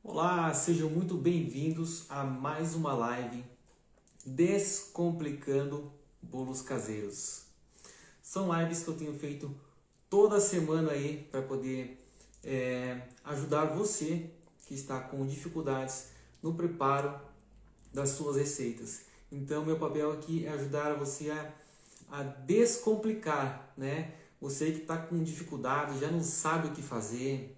Olá, sejam muito bem-vindos a mais uma live Descomplicando Bolos Caseiros. São lives que eu tenho feito toda semana aí para poder ajudar você que está com dificuldades no preparo das suas receitas. Então, meu papel aqui é ajudar você a descomplicar, né? Você que está com dificuldade, já não sabe o que fazer,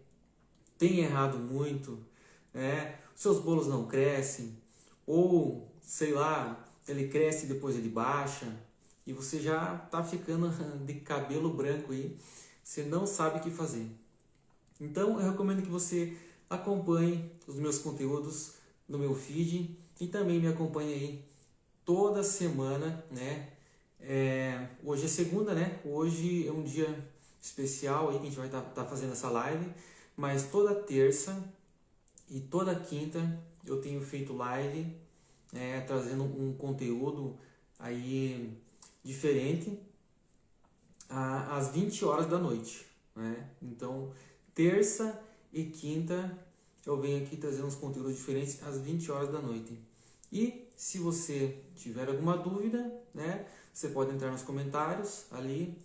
tem errado muito, né? Seus bolos não crescem, ou sei lá, ele cresce e depois ele baixa, e você já está ficando de cabelo branco aí, você não sabe o que fazer. Então eu recomendo que você acompanhe os meus conteúdos no meu feed e também me acompanhe aí toda semana, né? Hoje é segunda, né? Hoje é um dia especial aí que a gente vai estar fazendo essa live, mas toda terça e toda quinta eu tenho feito live, trazendo um conteúdo aí diferente às 20 horas da noite, né? Então, terça e quinta eu venho aqui trazendo uns conteúdos diferentes às 20 horas da noite. E se você tiver alguma dúvida, né, você pode entrar nos comentários ali,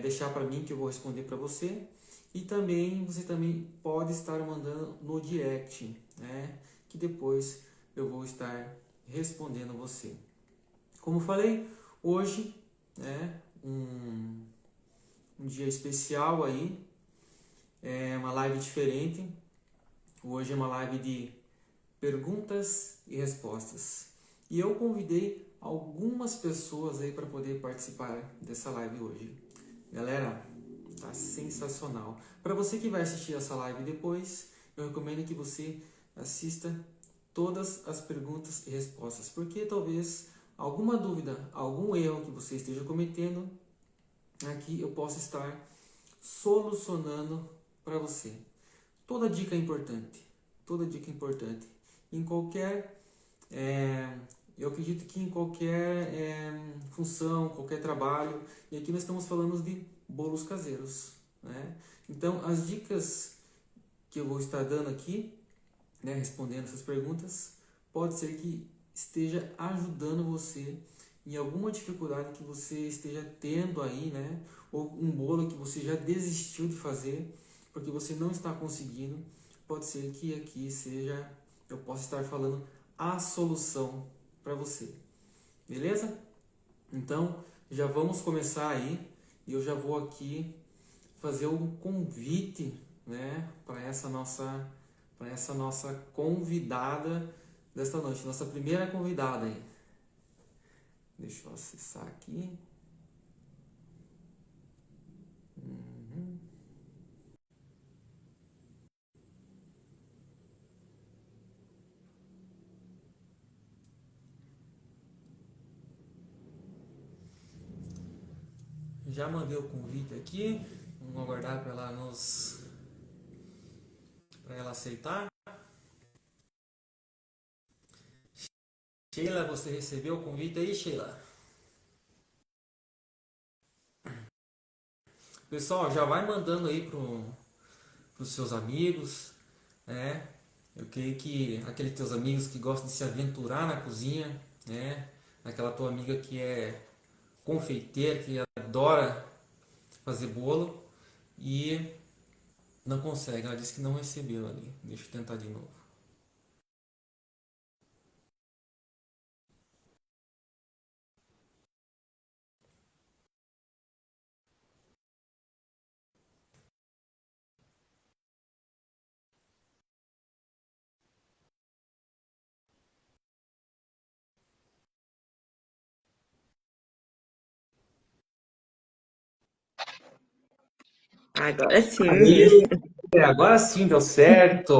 deixar para mim que eu vou responder para você. E também você também pode estar mandando no direct, né, que depois eu vou estar respondendo você. Como falei, hoje é um dia especial aí, é uma live diferente. Hoje é uma live de perguntas e respostas. E eu convidei algumas pessoas aí para poder participar dessa live hoje. Galera, tá sensacional. Para você que vai assistir essa live depois, eu recomendo que você assista todas as perguntas e respostas, porque talvez alguma dúvida, algum erro que você esteja cometendo, aqui eu possa estar solucionando para você. Toda dica é importante, toda dica é importante. Em qualquer, eu acredito que em qualquer função, qualquer trabalho, e aqui nós estamos falando de bolos caseiros, né? Então, as dicas que eu vou estar dando aqui, né, respondendo essas perguntas, pode ser que esteja ajudando você em alguma dificuldade que você esteja tendo aí, né? Ou um bolo que você já desistiu de fazer porque você não está conseguindo. Pode ser que aqui seja, eu possa estar falando a solução para você. Beleza? Então, já vamos começar aí e eu já vou aqui fazer um convite, né, para essa nossa convidada desta noite, nossa primeira convidada aí. Deixa eu acessar aqui. Já mandei o convite aqui. Vamos aguardar para ela aceitar. Sheila, você recebeu o convite aí, Sheila? Pessoal, já vai mandando aí pros seus amigos, né? Eu creio que aqueles teus amigos que gostam de se aventurar na cozinha, né? Aquela tua amiga que é confeiteira, que adora fazer bolo e não consegue. Ela disse que não recebeu ali. Deixa eu tentar de novo. Agora sim. Aí, agora sim deu certo.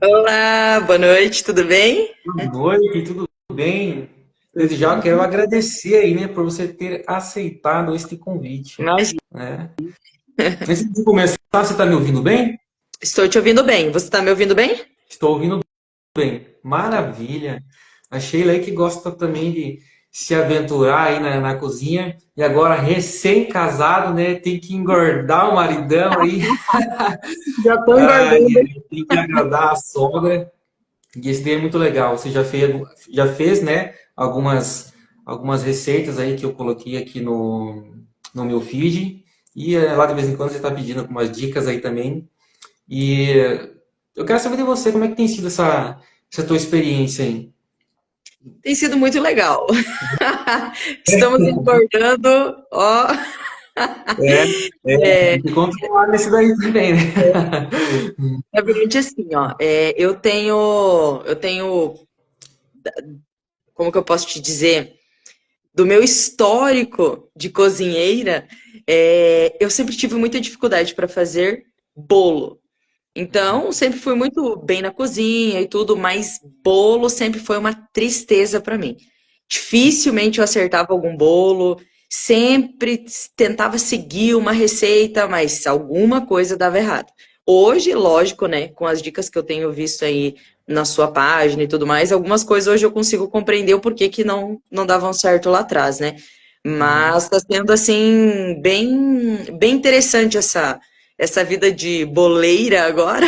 Olá, boa noite, tudo bem? Boa noite, tudo bem? Tudo Desde já eu quero bem. agradecer aí, né, por você ter aceitado este convite, Mas né? Antes de começar, você está me ouvindo bem? estou te ouvindo bem. Você está me ouvindo bem? Estou ouvindo bem. Maravilha. A Sheila aí que gosta também de se aventurar aí na cozinha. E agora, recém-casado, né? Tem que engordar o maridão aí. Já tô Ai, engordando. tem que agradar a sogra. E esse daí é muito legal. Você já fez, né? Algumas receitas aí que eu coloquei aqui no meu feed. E lá de vez em quando você está pedindo algumas dicas aí também. E eu quero saber de você, como é que tem sido essa tua experiência aí? Tem sido muito legal. Estamos engordando, ó. É, É, tem que controlar nesse daí também, né? na verdade, assim, ó, eu tenho, como que eu posso te dizer? Do meu histórico de cozinheira, eu sempre tive muita dificuldade para fazer bolo. Então, sempre fui muito bem na cozinha e tudo, mas bolo sempre foi uma tristeza para mim. Dificilmente eu acertava algum bolo, sempre tentava seguir uma receita, mas alguma coisa dava errado. Hoje, lógico, né, com as dicas que eu tenho visto aí na sua página e tudo mais, algumas coisas hoje eu consigo compreender o porquê que não davam certo lá atrás, né? Uhum. Mas está sendo assim bem interessante essa vida de boleira agora.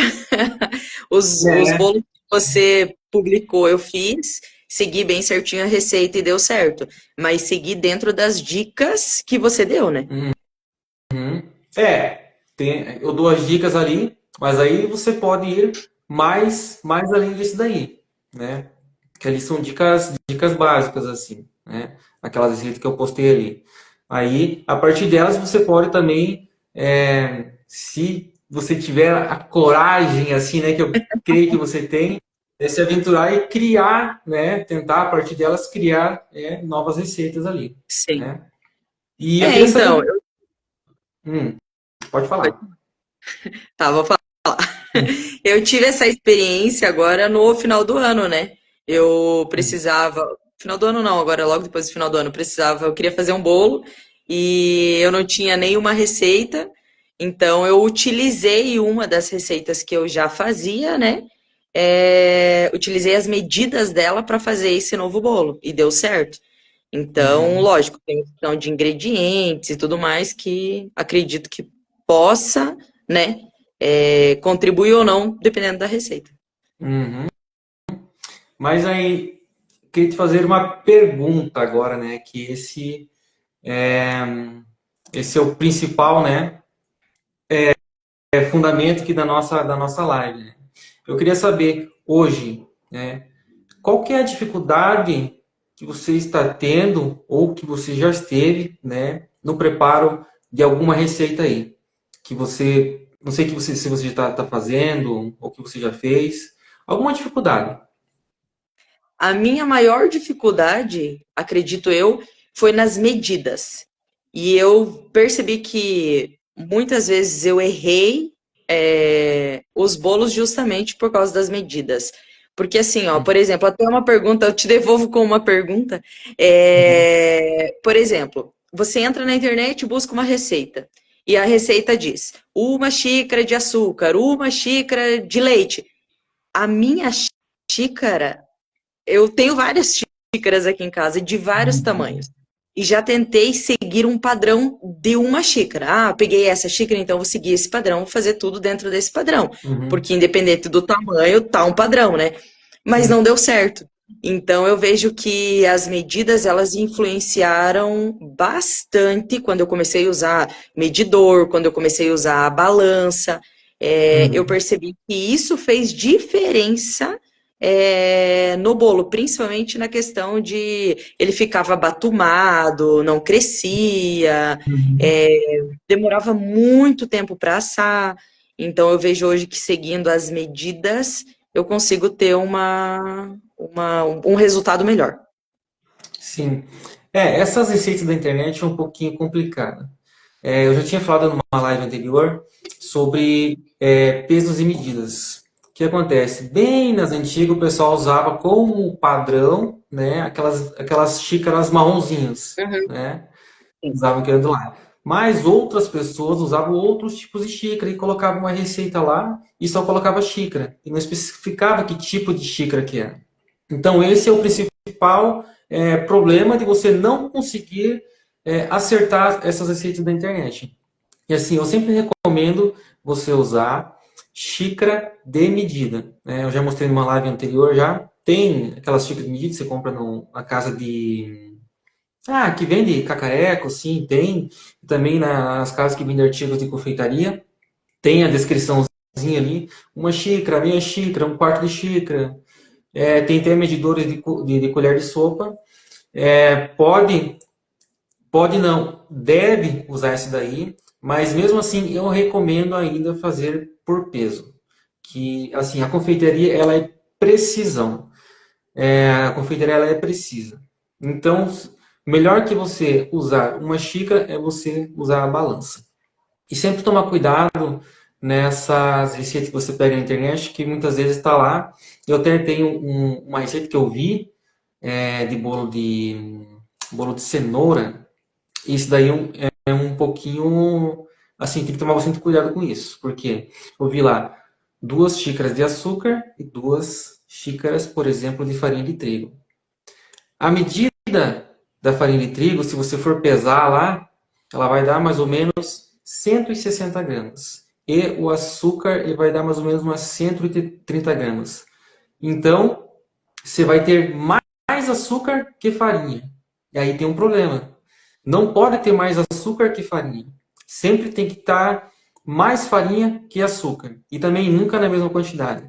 Os É. bolos que você publicou, eu fiz, segui bem certinho a receita e deu certo. Mas segui dentro das dicas que você deu, né? Eu dou as dicas ali, mas aí você pode ir mais além disso daí, né? Que ali são dicas básicas, assim, né? Aquelas receitas que eu postei ali. Aí, a partir delas, você pode também, se você tiver a coragem, assim, né? Que eu creio que você tem, se aventurar e criar, né? Tentar, a partir delas, criar novas receitas ali, Sim. né? E eu queria saber. Então, Hum, pode falar. vou falar. Eu tive essa experiência agora no final do ano, né? Eu precisava. Final do ano não, agora logo depois do final do ano, eu queria fazer um bolo e eu não tinha nenhuma receita, então eu utilizei uma das receitas que eu já fazia, né? Utilizei as medidas dela para fazer esse novo bolo e deu certo. Então, Uhum. lógico, tem questão de ingredientes e tudo mais que acredito que possa, né, contribuir ou não, dependendo da receita. Uhum. Mas aí, queria te fazer uma pergunta agora, né? Que esse é o principal, né? Fundamento aqui da nossa live, né? Eu queria saber hoje, né? Qual que é a dificuldade que você está tendo ou que você já esteve, né? No preparo de alguma receita aí, que você, não sei se você já está fazendo ou que você já fez, alguma dificuldade. A minha maior dificuldade, acredito eu, foi nas medidas. E eu percebi que muitas vezes eu errei, os bolos justamente por causa das medidas. Porque assim, ó, por exemplo, até uma pergunta, eu te devolvo com uma pergunta. Por exemplo, você entra na internet e busca uma receita. E a receita diz: uma xícara de açúcar, uma xícara de leite. A minha xícara, eu tenho várias xícaras aqui em casa, de vários Uhum. tamanhos. E já tentei seguir um padrão de uma xícara. Ah, peguei essa xícara, então vou seguir esse padrão, vou fazer tudo dentro desse padrão. Uhum. Porque independente do tamanho, tá um padrão, né? Mas Sim. não deu certo. Então eu vejo que as medidas elas influenciaram bastante quando eu comecei a usar medidor, quando eu comecei a usar a balança. Eu Uhum. percebi que isso fez diferença no bolo, principalmente na questão de ele ficava batumado, não crescia, Uhum. é, demorava muito tempo para assar. Então eu vejo hoje que seguindo as medidas eu consigo ter um resultado melhor. Sim. Essas receitas da internet é um pouquinho complicada. Eu já tinha falado numa live anterior sobre pesos e medidas. O que acontece? Bem nas antigas, o pessoal usava como padrão, né, aquelas xícaras marronzinhas, Uhum. né? Usavam aquilo lá. Mas outras pessoas usavam outros tipos de xícara e colocavam uma receita lá e só colocava xícara. E não especificava que tipo de xícara que era. Então, esse é o principal problema de você não conseguir acertar essas receitas da internet. E assim, eu sempre recomendo você usar xícara de medida, né? Eu já mostrei numa live anterior já. Tem aquelas xícaras de medida que você compra na casa de... Ah, que vende cacareco, sim, tem. Também nas casas que vendem artigos de confeitaria. Tem a descriçãozinha ali. Uma xícara, meia xícara, um quarto de xícara. Tem até medidores de colher de sopa. Pode não, deve usar esse daí, mas mesmo assim eu recomendo ainda fazer por peso. Que assim, a confeitaria ela é precisão. A confeitaria ela é precisa. Então, melhor que você usar uma xícara é você usar a balança. E sempre tomar cuidado nessas receitas que você pega na internet, que muitas vezes está lá. Eu até tenho uma receita que eu vi de bolo de cenoura. Isso daí é um pouquinho assim, tem que tomar bastante cuidado com isso, porque eu vi lá 2 xícaras de açúcar e 2 xícaras, por exemplo, de farinha de trigo. A medida da farinha de trigo, se você for pesar lá, ela vai dar mais ou menos 160 gramas. E o açúcar ele vai dar mais ou menos umas 130 gramas. Então, você vai ter mais açúcar que farinha. E aí tem um problema. Não pode ter mais açúcar que farinha. Sempre tem que estar mais farinha que açúcar. E também nunca na mesma quantidade.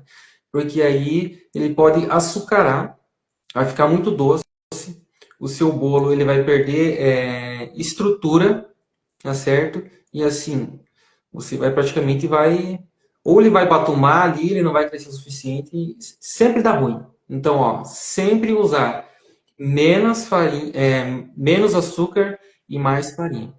Porque aí ele pode açucarar, vai ficar muito doce. O seu bolo ele vai perder estrutura, tá certo? E assim, você vai praticamente ou ele vai patumar ali, ele não vai crescer o suficiente, sempre dá ruim. Então, ó, sempre usar menos farinha, menos açúcar e mais farinha.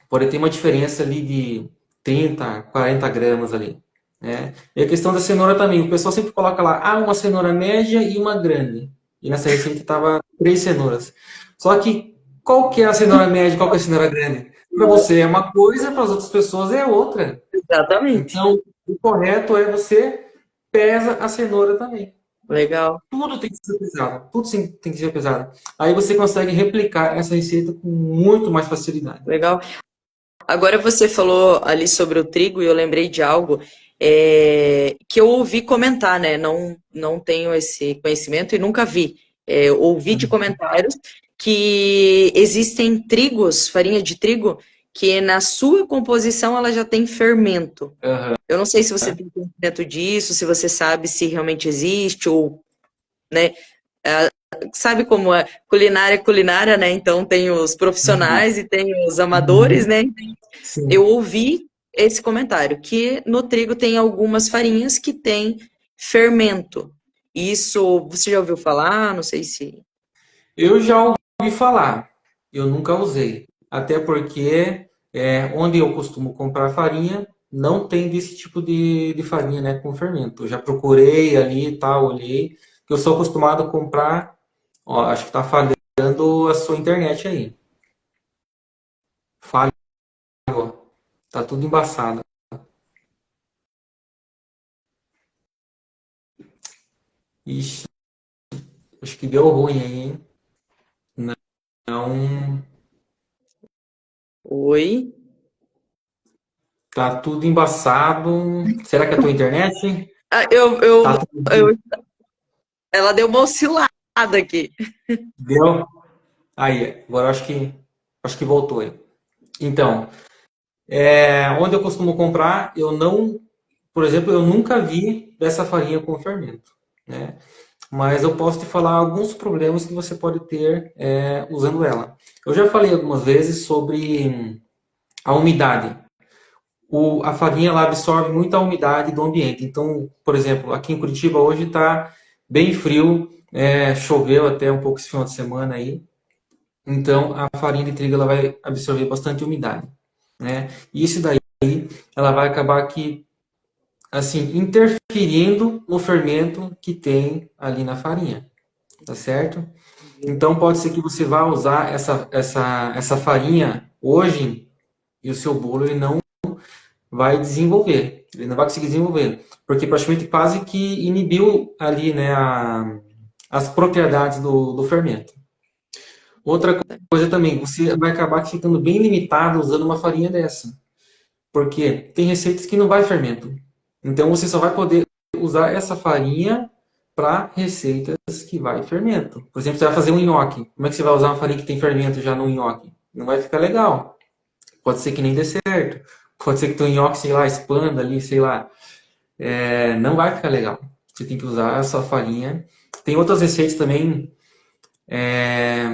Pode ter uma diferença ali de 30, 40 gramas ali. Né? E a questão da cenoura também. O pessoal sempre coloca lá, uma cenoura média e uma grande. E nessa receita estava 3 cenouras. Só que qual que é a cenoura média e qual que é a cenoura grande? Para você é uma coisa, para as outras pessoas é outra. Exatamente. Então, o correto é você pesa a cenoura também. Legal, Tudo tem que ser pesado. Tudo sim tem que ser pesado. Aí você consegue replicar essa receita com muito mais facilidade. legal. Agora você falou ali sobre o trigo e eu lembrei de algo que eu ouvi comentar, né? Não tenho esse conhecimento e nunca vi. Ouvi de comentários que existem trigos, farinha de trigo, que na sua composição ela já tem fermento. Aham. Eu não sei se você tem conhecimento disso, se você sabe se realmente existe ou, né? Sabe como é culinária, né? Então tem os profissionais e tem os amadores, né? Sim. Eu ouvi esse comentário, que no trigo tem algumas farinhas que têm fermento. Isso, você já ouviu falar? Não sei se... Eu já ouvi falar, eu nunca usei. Até porque onde eu costumo comprar farinha, não tem desse tipo de farinha, né, com fermento. Eu já procurei ali e tal, olhei, que eu sou acostumado a comprar. Ó, acho que tá falhando a sua internet aí. Falha, ó. Tá tudo embaçado. Ixi, acho que deu ruim aí, hein? Não, Oi? tá tudo embaçado. Será que é a tua internet? Ah, Tá tudo... ela deu uma oscilada aqui. Deu? Aí, agora acho que voltou aí. Então, onde eu costumo comprar, eu não, por exemplo, eu nunca vi dessa farinha com fermento, né? Mas eu posso te falar alguns problemas que você pode ter usando ela. Eu já falei algumas vezes sobre a umidade. A farinha ela absorve muita umidade do ambiente. Então, por exemplo, aqui em Curitiba hoje está bem frio, choveu até um pouco esse final de semana aí. Então, a farinha de trigo ela vai absorver bastante umidade, né? E isso daí ela vai acabar aqui assim interferindo no fermento que tem ali na farinha, tá certo? Então pode ser que você vá usar essa farinha hoje e o seu bolo ele não vai desenvolver, ele não vai conseguir desenvolver, porque praticamente quase que inibiu ali, né, as propriedades do fermento. Outra coisa também, você vai acabar ficando bem limitado usando uma farinha dessa. Porque tem receitas que não vai fermento. Então você só vai poder usar essa farinha para receitas que vai fermento. Por exemplo, você vai fazer um nhoque. Como é que você vai usar uma farinha que tem fermento já no nhoque? Não vai ficar legal. Pode ser que nem dê certo. Pode ser que teu nhoque, sei lá, expanda ali, sei lá. Não vai ficar legal. Você tem que usar a sua farinha. Tem outras receitas também é,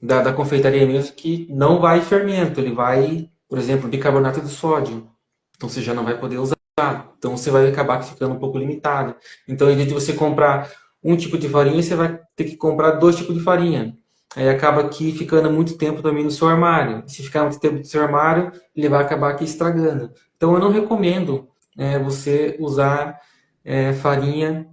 da confeitaria mesmo que não vai fermento. Ele vai, por exemplo, bicarbonato de sódio. Então você já não vai poder usar. Então você vai acabar ficando um pouco limitado. Então, em vez de você comprar um tipo de farinha, você vai ter que comprar dois tipos de farinha. Aí acaba aqui ficando muito tempo também no seu armário. Se ficar muito tempo no seu armário, ele vai acabar aqui estragando. Então eu não recomendo você usar farinha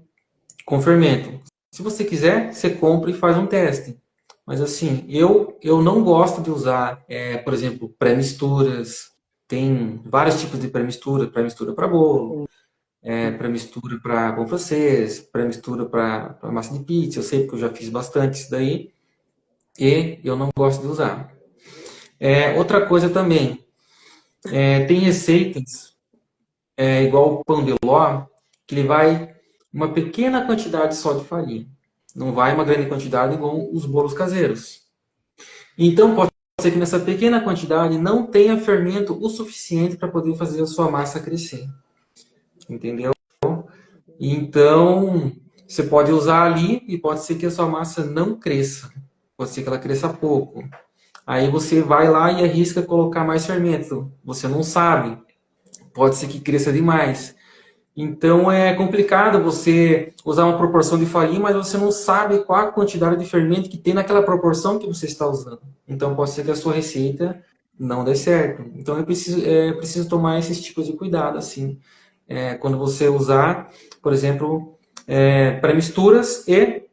com fermento. Se você quiser, você compra e faz um teste. Mas assim, eu não gosto de usar, por exemplo, pré-misturas. Tem vários tipos de pré-mistura para bolo, pré-mistura para pão francês, pré-mistura para massa de pizza. Eu sei porque eu já fiz bastante isso daí e eu não gosto de usar. Outra coisa também, tem receitas, igual o pão de ló, que ele vai uma pequena quantidade só de farinha. Não vai uma grande quantidade igual os bolos caseiros. Então, pode ser que nessa pequena quantidade não tenha fermento o suficiente para poder fazer a sua massa crescer. Entendeu? Então, você pode usar ali e pode ser que a sua massa não cresça. Pode ser que ela cresça pouco. Aí você vai lá e arrisca colocar mais fermento. Você não sabe. Pode ser que cresça demais. Então é complicado você usar uma proporção de farinha, mas você não sabe qual a quantidade de fermento que tem naquela proporção que você está usando. Então pode ser que a sua receita não dê certo. Então é preciso tomar esses tipos de cuidado, assim. Quando você usar, por exemplo, pré-misturas e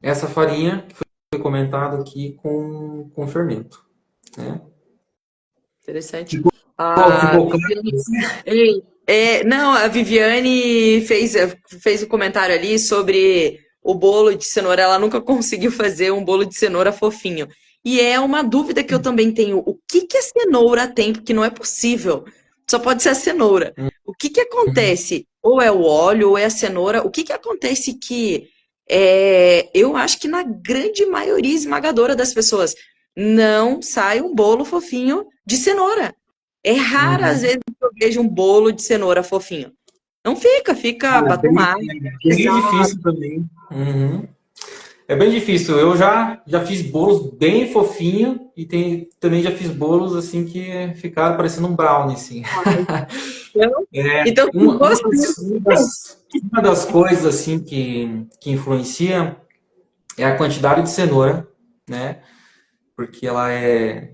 essa farinha que foi comentado aqui com fermento. Né? Interessante. Ficou, A ficou claro? Viviane, Ei, não, a Viviane fez um comentário ali sobre o bolo de cenoura. Ela nunca conseguiu fazer um bolo de cenoura fofinho. E é uma dúvida que eu também tenho. O que que a cenoura tem? Porque não é possível. Só pode ser a cenoura. O que que acontece? Ou é o óleo, ou é a cenoura. O que que acontece que eu acho que na grande maioria esmagadora das pessoas não sai um bolo fofinho de cenoura. É raro, às Uhum. vezes, que eu vejo um bolo de cenoura fofinho. Não fica Cara, batumado, bem pesado. difícil também. Uhum. É bem difícil. Eu já fiz bolos bem fofinho e também já fiz bolos assim que ficaram parecendo um brownie, assim. Então, então se Uma, uma você das, uma das- uma das coisas assim que influencia é a quantidade de cenoura, né? Porque ela é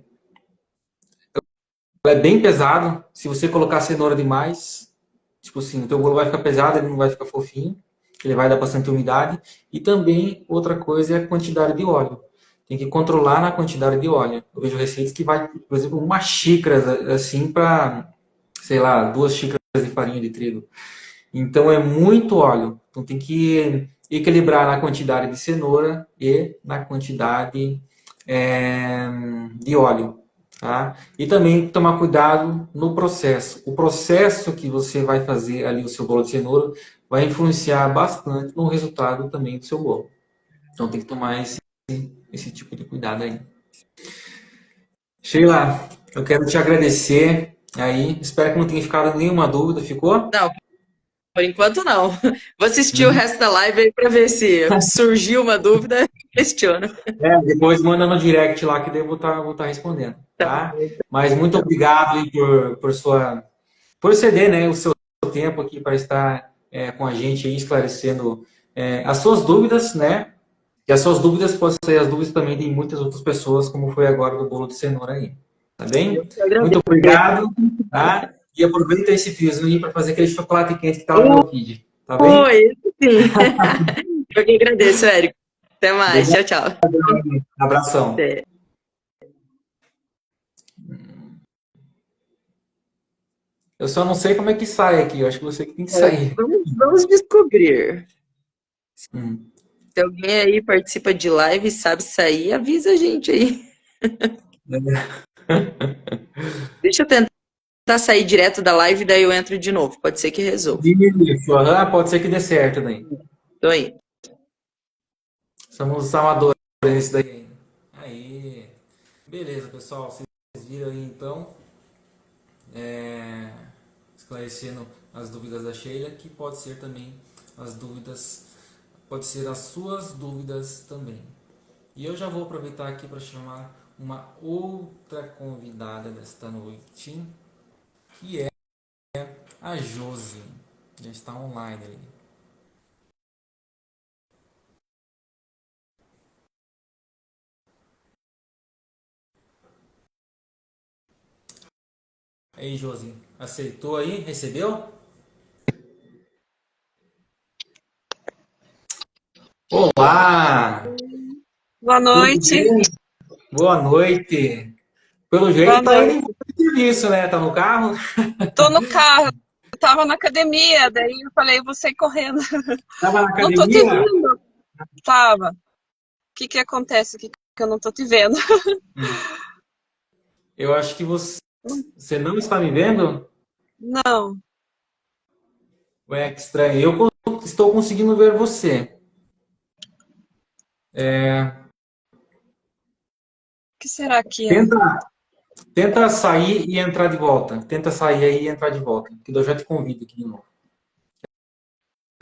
bem pesada. Se você colocar cenoura demais, tipo assim, o teu bolo vai ficar pesado, ele não vai ficar fofinho, ele vai dar bastante umidade. E também outra coisa é a quantidade de óleo. Tem que controlar na quantidade de óleo. Eu vejo receitas que vai, por exemplo, uma xícara assim para, sei lá, 2 xícaras de farinha de trigo. Então é muito óleo. Então tem que equilibrar na quantidade de cenoura e na quantidade é, de óleo. Tá? E também tomar cuidado no processo. O processo que você vai fazer ali o seu bolo de cenoura vai influenciar bastante no resultado também do seu bolo. Então tem que tomar esse tipo de cuidado aí. Sheila, eu quero te agradecer aí. Espero que não tenha ficado nenhuma dúvida. Ficou? Não, por enquanto não. Vou assistir o Uhum. resto da live aí para ver se surgiu uma dúvida. Questiono. Depois manda no direct lá que daí eu vou tá respondendo, Tá tá? bom, Mas muito então. obrigado aí por ceder, né, o seu tempo aqui para estar com a gente aí esclarecendo as suas dúvidas, né? E as suas dúvidas podem ser as dúvidas também de muitas outras pessoas, como foi agora do bolo de cenoura aí, tá Eu bem? que Muito agradeço. obrigado, tá? E aproveita esse friozinho aí para fazer aquele chocolate quente que tá lá no meu feed, tá bem? Oi, sim. Eu que agradeço, Érico. Até mais. Obrigado, Tchau, tchau. abração. Até. Eu só não sei como é que sai aqui. Eu acho que você que tem que sair. Vamos descobrir. Hum. Se alguém aí participa de live e sabe sair, avisa a gente aí. Deixa eu tentar sair direto da live, daí eu entro de novo. Pode ser que resolva. Isso, pode ser que dê certo daí. Tô aí. Somos amadores nesse daí. Aí. Beleza, pessoal. Vocês viram aí então. Esclarecendo as dúvidas da Sheila, que pode ser também as dúvidas, pode ser as suas dúvidas também. E eu já vou aproveitar aqui para chamar uma outra convidada desta noite, que é a Josi. Já está online ali. Aí, Josi, aceitou aí? Recebeu? Olá! Boa Tudo noite. bem? Boa noite! Pelo Boa jeito tá indo noite. embora do serviço, né? Tá no carro? Tô no carro. Eu tava na academia, daí eu falei, vou sair correndo. Tava na Não tô te academia? vendo. Tava. O que que acontece aqui que eu não tô te vendo? Eu acho que você não está me vendo? Não. O Ué, que estranho. Estou conseguindo ver você. que será que é? Tenta, tenta sair e entrar de volta. Tenta sair aí e entrar de volta. Que eu já te convido aqui de novo.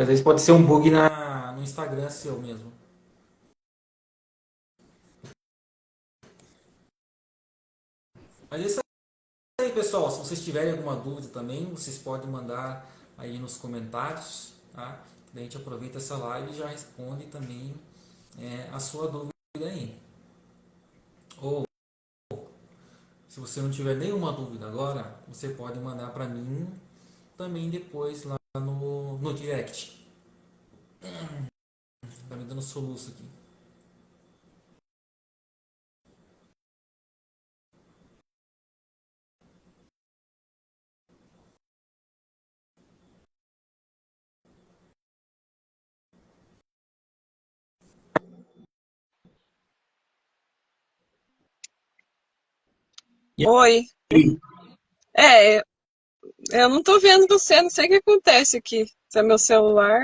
Às vezes pode ser um bug no Instagram seu mesmo. Mas é isso aí, pessoal. Se vocês tiverem alguma dúvida também, vocês podem mandar aí nos comentários, tá? Daí a gente aproveita essa live e já responde também a sua dúvida aí. Ou, se você não tiver nenhuma dúvida agora, você pode mandar para mim também depois lá no direct. Tá me dando soluço aqui. E Oi. aí? É, eu não tô vendo você, não sei o que acontece aqui. Se é meu celular,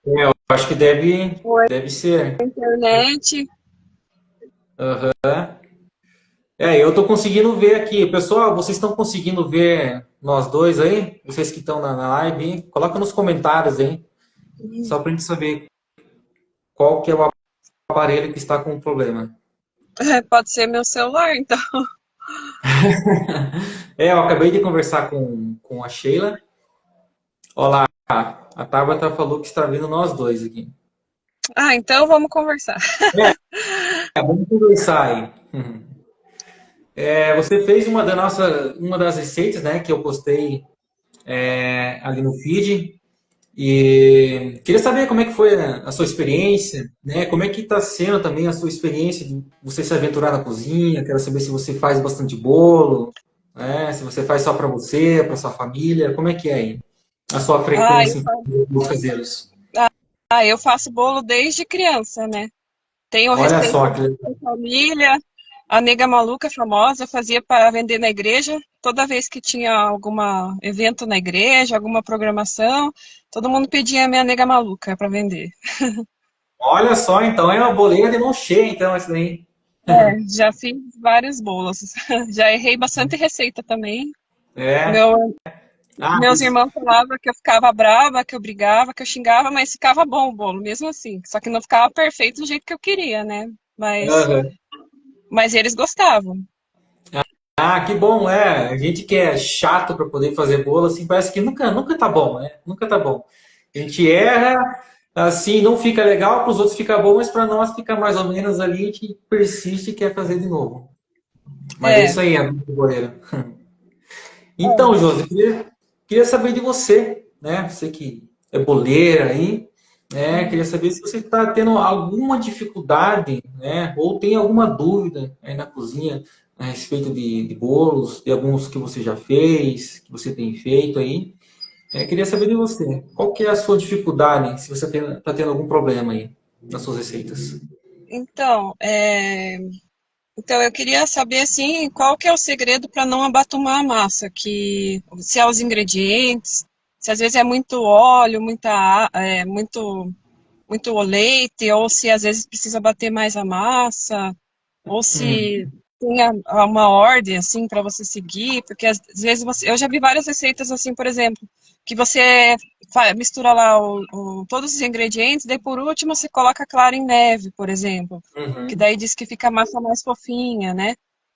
Eu acho que deve, ou é deve ser. a internet. Aham. Eu tô conseguindo ver aqui. Pessoal, vocês estão conseguindo ver nós dois aí? Vocês que estão na live, hein? Coloca nos comentários aí, só pra gente saber qual que é o aparelho que está com o problema. Pode ser meu celular, então. Eu acabei de conversar com a Sheila. Olá, a Tabata falou que está vendo nós dois aqui. Ah, então vamos conversar. Vamos conversar aí. Você fez uma das receitas, né, que eu postei ali no feed. E queria saber como é que foi a sua experiência, né? Como é que está sendo também a sua experiência de você se aventurar na cozinha. Quero saber se você faz bastante bolo, né? Se você faz só para você, para sua família. Como é que é aí a sua Ah, eu, frequência em bolos caseiros? eu faço bolo desde criança, né? Tenho Olha receita só que da família, a nega maluca famosa, fazia para vender na igreja. Toda vez que tinha algum evento na igreja, alguma programação, todo mundo pedia a minha nega maluca para vender. olha só, então é uma boleira de mão cheia, então, isso daí. Já fiz vários bolos. Já errei bastante receita também. É. Meu- Ah, Meus irmãos falavam que eu ficava brava, que eu brigava, que eu xingava, mas ficava bom o bolo, mesmo assim. Só que não ficava perfeito do jeito que eu queria, né? aham. Mas eles gostavam. Que bom, é. A gente que é chato para poder fazer bolo, assim, parece que nunca tá bom, né? Nunca tá bom. A gente erra, assim, não fica legal, para os outros fica bom, mas para nós fica mais ou menos ali, a gente persiste e quer fazer de novo. Mas é É, isso aí, a vida do boleiro. Então, Josi, queria saber de você, né? Você que é boleira aí, né? Queria saber se você está tendo alguma dificuldade, né? Ou tem alguma dúvida aí na cozinha a respeito de bolos, de alguns que você já fez, que você tem feito aí. Queria saber de você, qual que é a sua dificuldade, se você está tendo algum problema aí nas suas receitas? Então, então eu queria saber assim, qual que é o segredo para não abatumar a massa, que se é os ingredientes, se às vezes é muito óleo, muito leite, ou se às vezes precisa bater mais a massa, ou se Hum, tem uma ordem assim para você seguir, porque às vezes eu já vi várias receitas assim, por exemplo, que você mistura lá todos os ingredientes, daí por último você coloca clara em neve, por exemplo, que uhum. daí diz que fica a massa mais fofinha, né?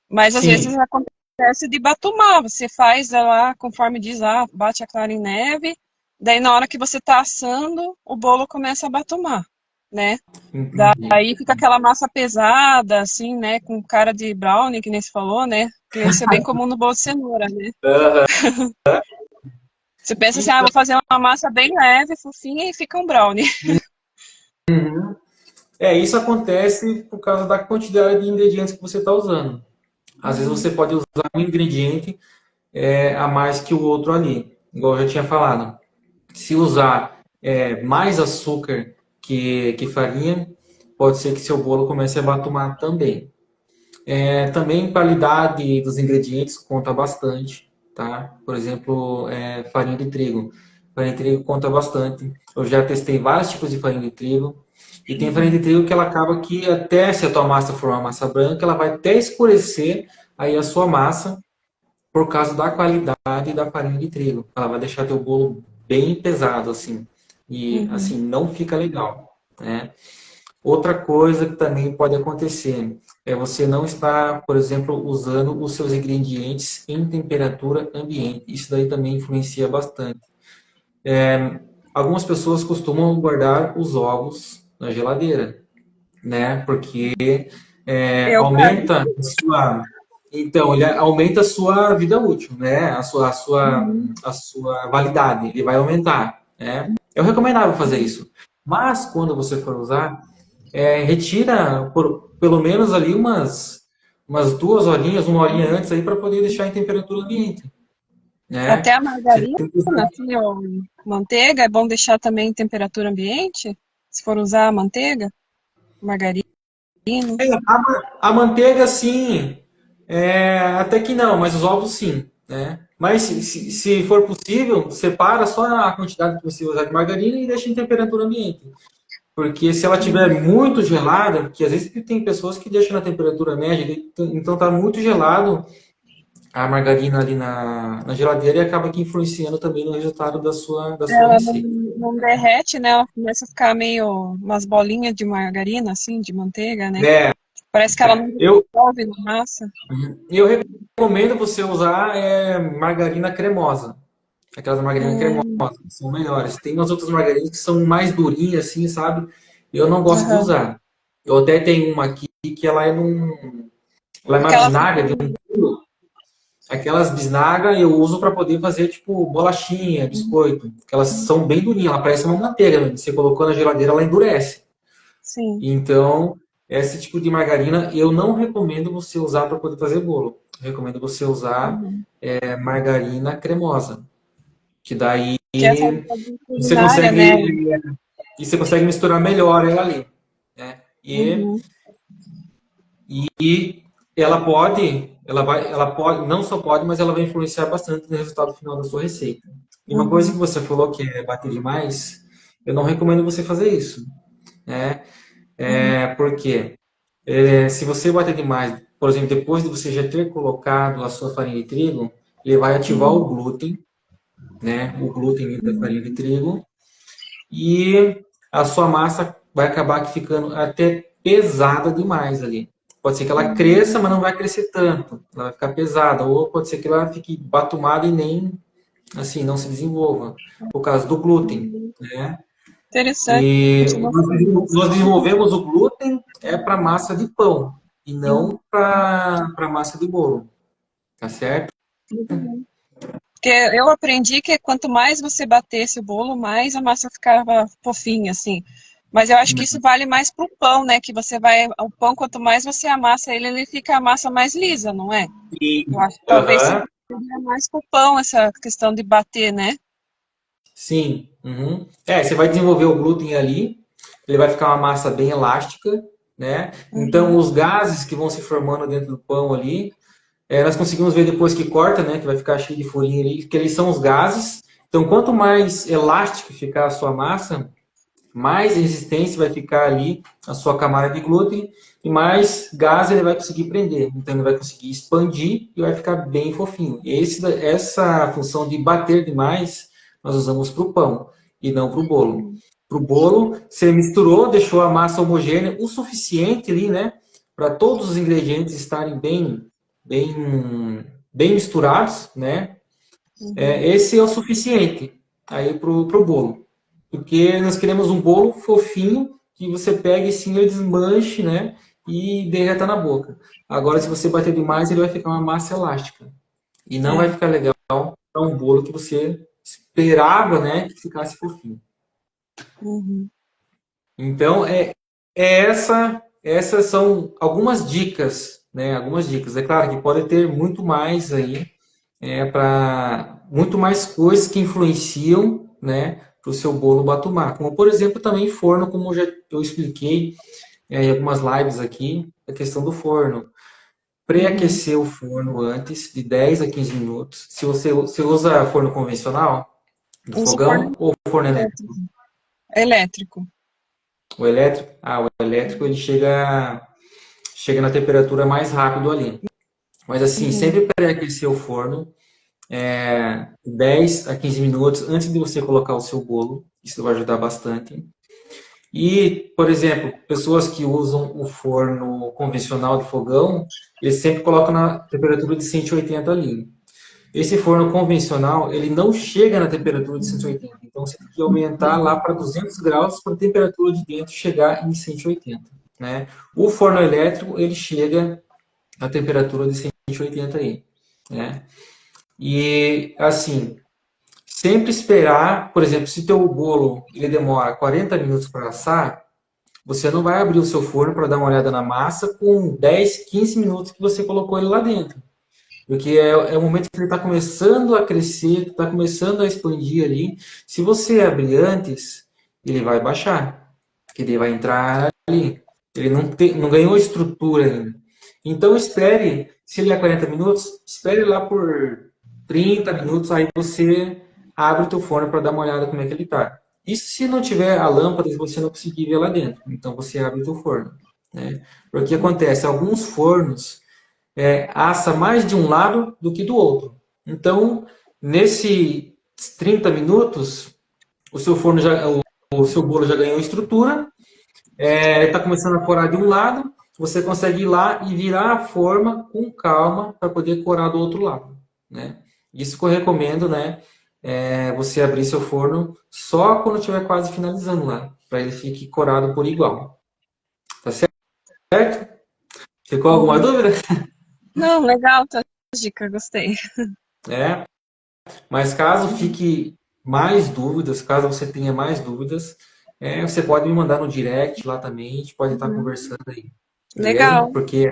Mas às vezes Sim, acontece de batumar, você faz lá conforme diz, bate a clara em neve, daí na hora que você está assando, o bolo começa a batumar, né? entendi. Aí fica aquela massa pesada, assim, né? Com cara de brownie, que nem se falou, né? Que isso é bem comum no bolo de cenoura, né? Aham. Você pensa assim, Então, vou fazer uma massa bem leve, fofinha, e fica um brownie. isso acontece por causa da quantidade de ingredientes que você está usando. Às vezes você pode usar um ingrediente a mais que o outro ali, igual eu já tinha falado. Se usar mais açúcar que farinha, pode ser que seu bolo comece a batumar também. Também qualidade dos ingredientes conta bastante, tá? Por exemplo, farinha de trigo. Farinha de trigo conta bastante. Eu já testei vários tipos de farinha de trigo. E tem farinha de trigo que ela acaba que até se a tua massa for uma massa branca, ela vai até escurecer aí a sua massa por causa da qualidade da farinha de trigo. Ela vai deixar teu bolo bem pesado assim. E Uhum. assim, não fica legal, né? Outra coisa que também pode acontecer é você não estar, por exemplo, usando os seus ingredientes em temperatura ambiente. Isso daí também influencia bastante. Algumas pessoas costumam guardar os ovos na geladeira, né? Porque Eu guardo. aumenta a sua, então ele aumenta a sua vida útil, né? Uhum. A sua validade, ele vai aumentar, né? Eu recomendável fazer isso. Mas quando você for usar, retira pelo menos ali umas 2 horinhas, 1 horinha antes aí para poder deixar em temperatura ambiente, Até né? a Você margarina, tem que usar. assim, ou manteiga, é bom deixar também em temperatura ambiente? Se for usar a manteiga, margarina. A manteiga, sim, até que não, mas os ovos, sim, né? Mas se for possível, separa só a quantidade que você usar de margarina e deixa em temperatura ambiente. Porque se ela estiver muito gelada, porque às vezes tem pessoas que deixam na temperatura média, então está muito gelado, a margarina ali na geladeira e acaba que influenciando também no resultado da sua Ela receita. não derrete, né? Ela começa a ficar meio umas bolinhas de margarina, assim, de manteiga, né? É, Parece que ela não eu, dissolve na massa. eu recomendo você usar margarina cremosa. Aquelas margarinas Hum, cremosas, que são melhores. Tem umas outras margarinas que são mais durinhas, assim, sabe? Eu não gosto de aham. usar. Eu até tenho uma aqui que ela é uma Aquela bisnaga de um quilo. Aquelas bisnaga eu uso para poder fazer, tipo, bolachinha, biscoito. Elas são bem durinhas, ela parece uma manteiga, né? Você colocou na geladeira, ela endurece. sim. Então, esse tipo de margarina eu não recomendo você usar para poder fazer bolo. Eu recomendo você usar Uhum. margarina cremosa, que daí Que essa você culinária, né? consegue misturar melhor ela ali, né? Uhum. E ela pode, não só pode, mas ela vai influenciar bastante no resultado final da sua receita. E uma coisa que Uhum. você falou que é bater demais, eu não recomendo você fazer isso, né? Uhum. Porque se você bater demais, por exemplo, depois de você já ter colocado a sua farinha de trigo, ele vai ativar o Uhum. glúten, né? O glúten da farinha de trigo, e a sua massa vai acabar ficando até pesada demais ali. Pode ser que ela cresça, mas não vai crescer tanto. Ela vai ficar pesada. Ou pode ser que ela fique batumada e nem, assim, não se desenvolva. Por causa do glúten, Uhum. né? Interessante, E não sabia disso. nós desenvolvemos o glúten para massa de pão e Uhum. não para massa de bolo, tá certo? Uhum. Porque eu aprendi que quanto mais você batesse o bolo, mais a massa ficava fofinha, assim. Mas eu acho que isso vale mais pro pão, né? Que você vai. O pão, quanto mais você amassa ele, ele fica a massa mais lisa, não é? E, Eu acho que talvez aham. seria mais pro pão essa questão de bater, né? Sim. Uhum. Você vai desenvolver o glúten ali, ele vai ficar uma massa bem elástica, né? Então, Uhum. os gases que vão se formando dentro do pão ali, nós conseguimos ver depois que corta, né? Que vai ficar cheio de furinho ali, que eles são os gases. Então, quanto mais elástico ficar a sua massa, mais resistência vai ficar ali a sua camada de glúten e mais gás ele vai conseguir prender. Então ele vai conseguir expandir e vai ficar bem fofinho. Essa função de bater demais nós usamos para o pão e não para o bolo. Uhum. Para o bolo, você misturou, deixou a massa homogênea o suficiente ali, né? Para todos os ingredientes estarem bem misturados, né? Uhum. Esse é o suficiente aí pro bolo. Porque nós queremos um bolo fofinho que você pegue e sim ele desmanche, né? E derreta na boca. Agora, se você bater demais, ele vai ficar uma massa elástica. E não vai É. ficar legal para um bolo que você esperava, né? Que ficasse fofinho. Uhum. Então, essas são algumas dicas, né? Algumas dicas. É claro que pode ter muito mais aí, para muito mais coisas que influenciam, né, para o seu bolo batumar. Como, por exemplo, também forno, como eu expliquei em algumas lives aqui, a questão do forno. Uhum. Pré-aquecer o forno antes de 10 a 15 minutos. Se você usa forno convencional, do Uso forno fogão ou forno elétrico? elétrico. Elétrico. O elétrico? O elétrico ele chega na temperatura mais rápido ali. Mas assim, Uhum. sempre pré-aquecer o forno 10 a 15 minutos antes de você colocar o seu bolo. Isso vai ajudar bastante. E, por exemplo, pessoas que usam o forno convencional de fogão, eles sempre colocam na temperatura de 180 ali. Esse forno convencional, ele não chega na temperatura de 180. Então, você tem que aumentar lá para 200 graus para a temperatura de dentro chegar em 180, né? O forno elétrico, ele chega à temperatura de 180 aí, né? E, assim, sempre esperar, por exemplo, se teu bolo ele demora 40 minutos para assar, você não vai abrir o seu forno para dar uma olhada na massa com 10, 15 minutos que você colocou ele lá dentro. Porque é o momento que ele está começando a crescer, está começando a expandir ali. Se você abrir antes, ele vai baixar, porque ele vai entrar ali. Ele não ganhou estrutura ainda. Então espere, se ele é 40 minutos, espere lá por 30 minutos, aí você abre o teu forno para dar uma olhada como é que ele está. Isso se não tiver a lâmpada e você não conseguir ver lá dentro. Então você abre o teu forno, né? Porque acontece, alguns fornos assa mais de um lado do que do outro. Então, nesses 30 minutos, o seu forno já, o seu bolo já ganhou estrutura, está começando a corar de um lado, você consegue ir lá e virar a forma com calma para poder corar do outro lado, né? Isso que eu recomendo, né? Você abrir seu forno só quando estiver quase finalizando lá, para ele fique corado por igual. Tá certo? Ficou alguma Uhum. dúvida? Não, legal, tua dica, gostei. É. Mas caso Uhum. fique mais dúvidas, caso você tenha mais dúvidas, você pode me mandar no direct lá também, a gente pode estar Uhum. conversando aí, beleza? Legal. Porque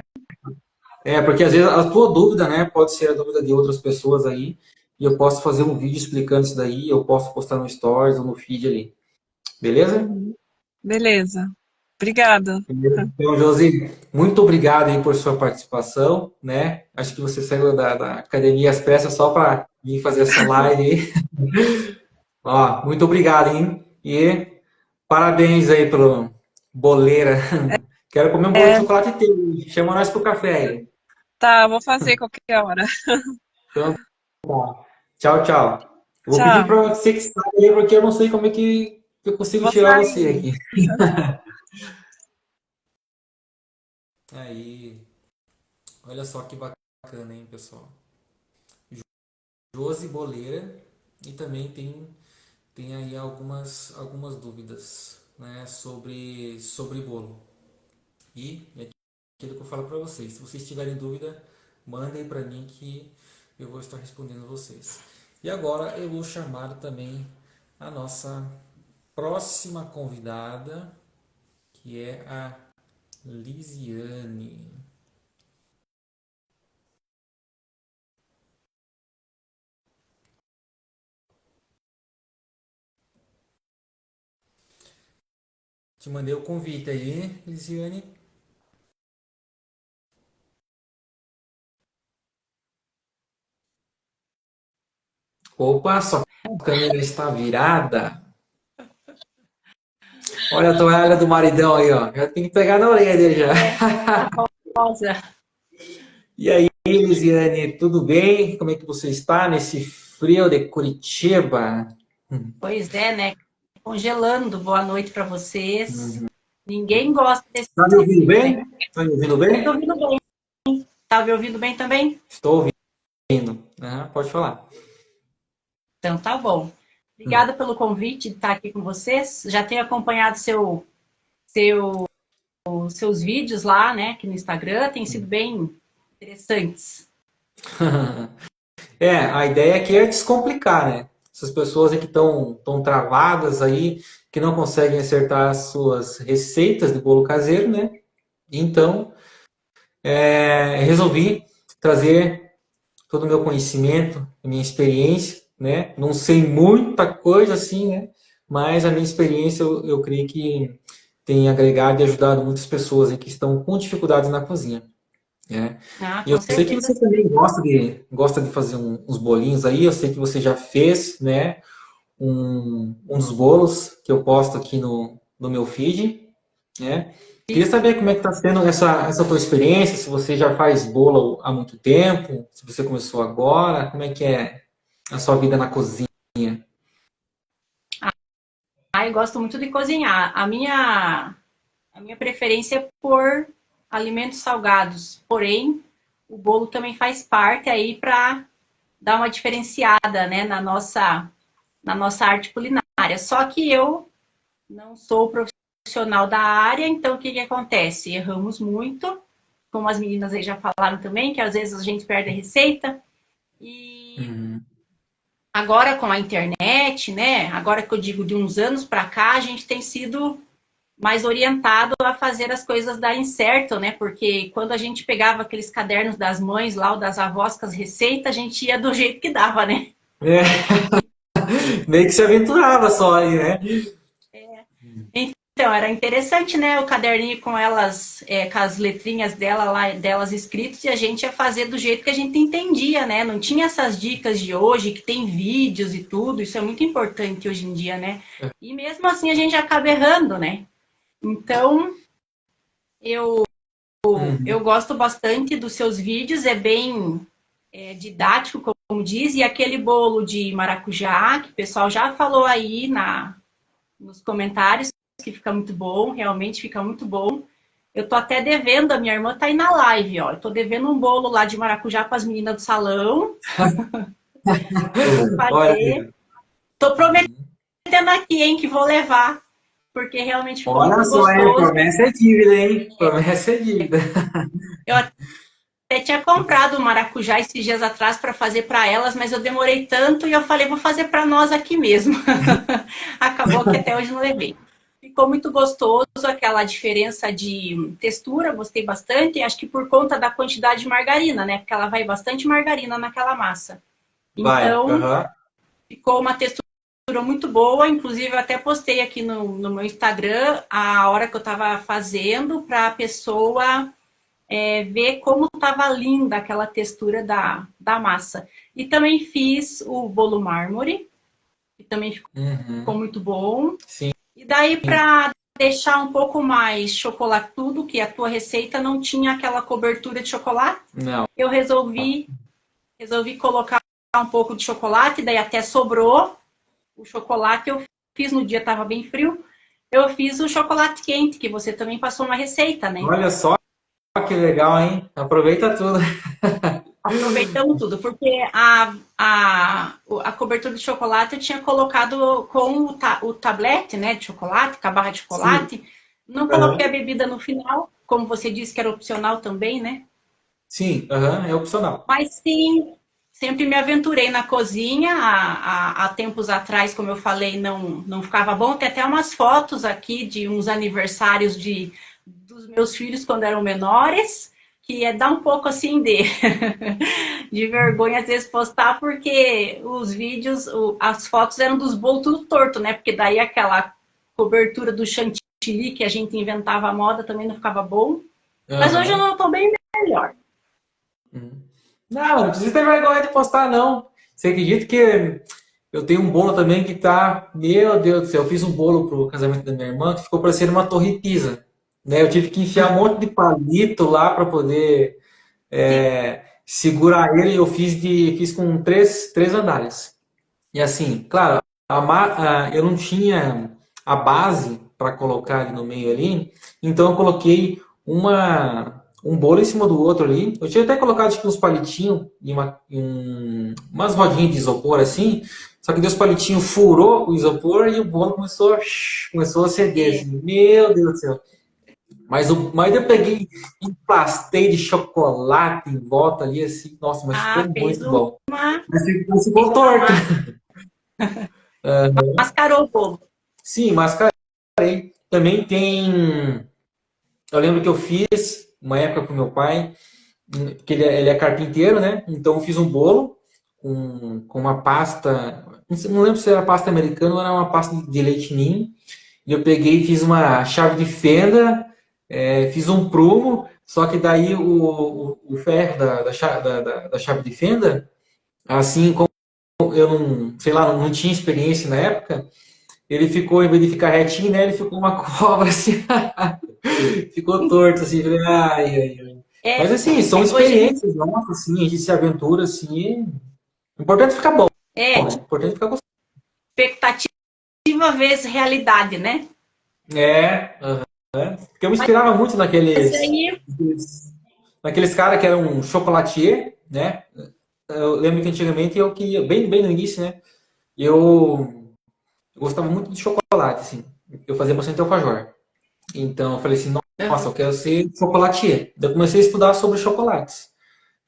às vezes a tua dúvida, né, pode ser a dúvida de outras pessoas aí, e eu posso fazer um vídeo explicando isso daí, eu posso postar no Stories ou no feed ali, beleza? Uhum. Beleza. Obrigada. Então, Josi, muito obrigado aí por sua participação, né? Acho que você saiu da Academia às Pressas só para vir fazer essa live aí. Ó, muito obrigado, hein? E parabéns aí pelo boleira. Quero comer um bolo de É, chocolate teu. Chama nós pro café aí. tá, vou fazer qualquer hora. Então, tchau, tchau. Eu vou pedir Tchau. para você que sabe aí, porque eu não sei como é que eu consigo Vou tirar você sair. aqui. Aí, olha só que bacana, hein, pessoal. Josi Boleira e também tem aí algumas dúvidas, né, sobre bolo. E é aquilo que eu falo para vocês. Se vocês tiverem dúvida, mandem para mim que eu vou estar respondendo vocês. E agora eu vou chamar também a nossa próxima convidada, que é a Lisiane. Te mandei o convite aí, Lisiane. Opa, sua câmera está virada. Olha a toalha do maridão aí, ó. Já tem que pegar na orelha dele já. Rosa. E aí, Lisiane, tudo bem? Como é que você está nesse frio de Curitiba? Pois é, né? Congelando. Boa noite para vocês. Ninguém gosta desse Tá me ouvindo frio, né? bem? Tá me ouvindo Tô me bem? ouvindo bem. Tá me ouvindo bem também? Estou ouvindo. Pode falar. Então tá bom. Hum. Obrigada pelo convite de estar aqui com vocês. Já tenho acompanhado seus vídeos lá, né, aqui no Instagram. Tem sido bem interessantes. A ideia aqui é descomplicar, né? Essas pessoas aí que estão travadas aí, que não conseguem acertar as suas receitas de bolo caseiro, né? Então, resolvi trazer todo o meu conhecimento, a minha experiência, né? Não sei muita coisa assim, né? Mas a minha experiência eu creio que tem agregado e ajudado muitas pessoas aí que estão com dificuldades na cozinha, né? Ah, E com eu sei que certeza. você também gosta de fazer uns bolinhos aí, eu sei que você já fez, né? Um dos bolos que eu posto aqui no meu feed, né? Queria saber como é que está sendo essa tua experiência, se você já faz bolo há muito tempo, se você começou agora, como é que é a sua vida na cozinha? Ah, eu gosto muito de cozinhar. A minha preferência é por alimentos salgados. Porém, o bolo também faz parte aí para dar uma diferenciada, né, na nossa arte culinária. Só que eu não sou profissional da área, então o que acontece? Erramos muito, como as meninas aí já falaram também, que às vezes a gente perde a receita. E Uhum. agora com a internet, né, agora que eu digo de uns anos para cá, a gente tem sido mais orientado a fazer as coisas darem certo, né? Porque quando a gente pegava aqueles cadernos das mães lá, ou das avós com as receitas, a gente ia do jeito que dava, né? É, meio que se aventurava só aí, né? Então, era interessante, né? O caderninho com elas, com as letrinhas dela lá, delas escritas, e a gente ia fazer do jeito que a gente entendia, né? Não tinha essas dicas de hoje, que tem vídeos e tudo, isso é muito importante hoje em dia, né? E mesmo assim a gente acaba errando, né? Então, eu eu Uhum. gosto bastante dos seus vídeos, é bem didático, como diz, e aquele bolo de maracujá, que o pessoal já falou aí nos comentários, que fica muito bom, realmente fica muito bom. Eu tô até devendo, a minha irmã tá aí na live, ó. Eu tô devendo um bolo lá de maracujá para as meninas do salão. Eu vou Olha fazer. aí. Tô prometendo aqui, hein, que vou levar, porque realmente ficou Olha muito só, hein? gostoso. Promessa é dívida, hein? Promessa é dívida. Eu até tinha comprado o maracujá esses dias atrás para fazer para elas, mas eu demorei tanto e eu falei, vou fazer para nós aqui mesmo. Acabou que até hoje não levei. Ficou muito gostoso, aquela diferença de textura, gostei bastante. Acho que por conta da quantidade de margarina, né? Porque ela vai bastante margarina naquela massa. Vai. Então, Aham. ficou uma textura muito boa. Inclusive, eu até postei aqui no meu Instagram a hora que eu estava fazendo para a pessoa ver como estava linda aquela textura da massa. E também fiz o bolo mármore, que também ficou Uhum. muito bom. Sim. E daí, para deixar um pouco mais chocolatudo, que a tua receita não tinha aquela cobertura de chocolate, Não. eu resolvi colocar um pouco de chocolate, daí até sobrou o chocolate. Eu fiz no dia, estava bem frio, eu fiz o chocolate quente, que você também passou uma receita, né? Olha só que legal, hein? Aproveita tudo. Aproveitamos tudo, porque a cobertura de chocolate eu tinha colocado com o tablete, né, de chocolate, com a barra de Sim. chocolate. Não coloquei a Aham. bebida no final, como você disse que era opcional também, né? Sim, aham, é opcional. Mas sim, sempre me aventurei na cozinha. Há tempos atrás, como eu falei, não ficava bom. Tem até umas fotos aqui de uns aniversários dos meus filhos quando eram menores, que dá um pouco assim de vergonha às vezes postar, porque os vídeos, as fotos eram dos bolos tudo torto, né? Porque daí aquela cobertura do chantilly que a gente inventava a moda, também não ficava bom. Mas hoje eu não estou bem melhor. Não precisa ter vergonha de postar, não. Você acredita que eu tenho um bolo também que tá... Meu Deus do céu, eu fiz um bolo pro casamento da minha irmã que ficou parecendo uma torre Pisa. Né? Eu tive que enfiar um monte de palito lá para poder segurar ele. Eu fiz com três andares. E assim, claro, eu não tinha a base para colocar ali no meio ali, então eu coloquei um bolo em cima do outro ali. Eu tinha até colocado tipo, uns palitinhos e umas rodinhas de isopor assim, só que Deus palitinho furou o isopor e o bolo começou a ceder. Assim. Meu Deus do céu. Mas eu peguei, emplastei de chocolate em volta ali, assim, nossa, mas ficou muito bom. Mas ficou torto. Mascarou o bolo. Sim, mascarei. Também tem. Eu lembro que eu fiz uma época pro meu pai, porque ele é carpinteiro, né? Então eu fiz um bolo com uma pasta. Não lembro se era pasta americana ou era uma pasta de leite ninho. E eu peguei e fiz uma chave de fenda, fiz um prumo, só que daí o ferro da chave de fenda, assim como eu não, sei lá, não tinha experiência na época, ele ficou, em vez de ficar retinho, né, ele ficou uma cobra assim, ficou torto assim, falei, ai, ai, ai. Mas assim, são experiências nossas, assim, a gente se aventura assim, importante ficar bom, né? Importante ficar gostoso. Expectativa vezes realidade, né? Porque eu me inspirava muito naqueles caras que eram um chocolatier, né? Eu lembro que antigamente eu queria, bem no início, né? Eu gostava muito de chocolate, assim. Eu fazia bastante alfajor. Então eu falei assim, nossa, eu quero ser chocolatier. Daí eu comecei a estudar sobre chocolates.